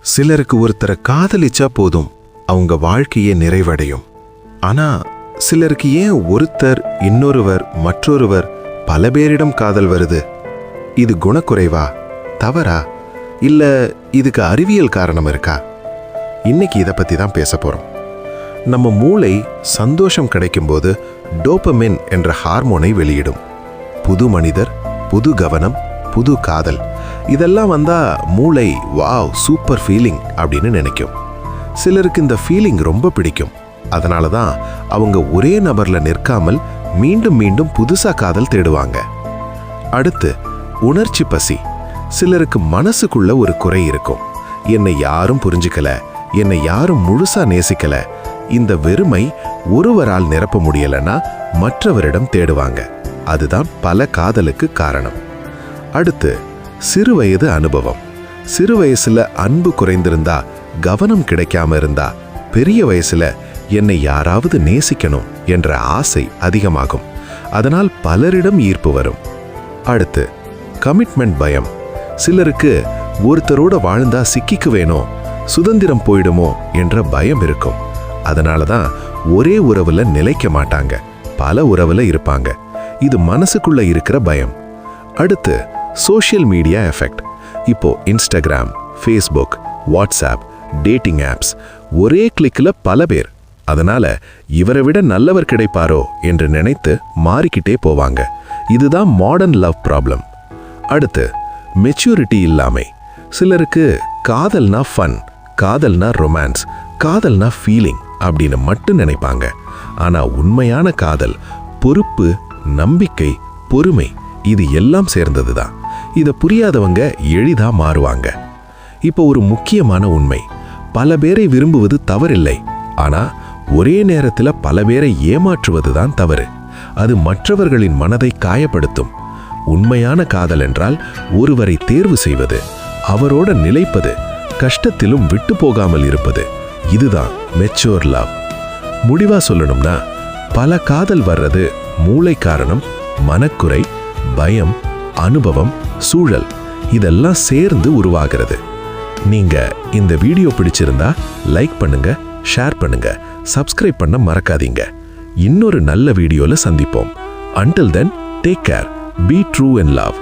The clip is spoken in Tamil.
சிலருக்கு ஒருத்தரை காதலிச்சா போதும் அவங்க வாழ்க்கையே நிறைவடையும். ஆனா சிலருக்கு ஏன் ஒருத்தர் இன்னொருவர் மற்றொருவர் பல பேரிடம் காதல் வருது? இது குணக்குறைவா, தவறா, இல்ல இதுக்கு அறிவியல் காரணம் இருக்கா? இன்னைக்கு இதை பத்தி தான் பேச போறோம். நம்ம மூளை சந்தோஷம் கிடைக்கும்போது டோபமின் என்ற ஹார்மோனை வெளியிடும். புது மனிதர், புது கவனம், புது காதல் இதெல்லாம் வந்தா மூளை வாவ் சூப்பர் ஃபீலிங் அப்படின்னு நினைக்கும். சிலருக்கு இந்த ஃபீலிங் ரொம்ப பிடிக்கும். அதனால தான் அவங்க ஒரே நபர்ல நிற்காமல் மீண்டும் மீண்டும் புதுசா காதல் தேடுவாங்க. அடுத்து உணர்ச்சி பசி. சிலருக்கு மனசுக்குள்ள ஒரு குறை இருக்கும். என்னை யாரும் புரிஞ்சுக்கல, என்னை யாரும் முழுசா நேசிக்கல. இந்த வெறுமை ஒருவரால் நிரப்ப முடியலன்னா மற்றவரிடம் தேடுவாங்க. அதுதான் பல காதலுக்கு காரணம். அடுத்து சிறுவயது அனுபவம். சிறு வயசுல அன்பு குறைந்திருந்தா, கவனம் கிடைக்காம இருந்தா, பெரிய வயசுல என்னை யாராவது நேசிக்கணும் என்ற ஆசை அதிகமாகும். அதனால் பலரிடம் ஈர்ப்பு வரும். அடுத்து கமிட்மெண்ட் பயம். சிலருக்கு ஒருத்தரோட வாழ்ந்தா சிக்கிக்குவேனோ, சுதந்திரம் போயிடுமோ என்ற பயம் இருக்கும். அதனால தான் ஒரே உறவுல நிலைக்க மாட்டாங்க, பல உறவுல இருப்பாங்க. இது மனசுக்குள்ள இருக்கிற பயம். அடுத்து சோஷியல் மீடியா எஃபெக்ட். இப்போ Instagram, Facebook, WhatsApp, dating apps, ஒரே கிளிக்ல பல பேர். அதனால இவரை விட நல்லவர் கிடைப்பாரோ என்று நினைத்து மாறிக்கிட்டே போவாங்க. இதுதான் மாடர்ன் லவ் ப்ராப்ளம். அடுத்து மெச்சூரிட்டி இல்லாமை. சிலருக்கு காதல்னா ஃபன், காதல்னா ரொமான்ஸ், காதல்னா ஃபீலிங் அப்படின்னு மட்டும் நினைப்பாங்க. ஆனா உண்மையான காதல் பொறுப்பு, நம்பிக்கை, பொறுமை இது எல்லாம் சேர்ந்தது தான். இதை புரியாதவங்க எளிதா மாறுவாங்க. இப்போ ஒரு முக்கியமான உண்மை, பல பேரை விரும்புவது தவறில்லை. ஆனா ஒரே நேரத்தில் பல பேரை ஏமாற்றுவது தான் தவறு. அது மற்றவர்களின் மனதை காயப்படுத்தும். உண்மையான காதல் என்றால் ஒருவரை தேர்வு செய்வது, அவரோட நிலைப்பது, கஷ்டத்திலும் விட்டு போகாமல் இருப்பது. இதுதான் மெச்சூர் லவ். முடிவா சொல்லணும்னா பல காதல் வர்றது மூளை காரணம், மனக்குறை, பயம், அனுபவம், சூழல் இதெல்லாம் சேர்ந்து உருவாகிறது. நீங்க இந்த வீடியோ பிடிச்சிருந்தா லைக் பண்ணுங்க, ஷேர் பண்ணுங்க, சப்ஸ்கிரைப் பண்ண மறக்காதீங்க. இன்னொரு நல்ல வீடியோல சந்திப்போம். Until then, take care, be true in love.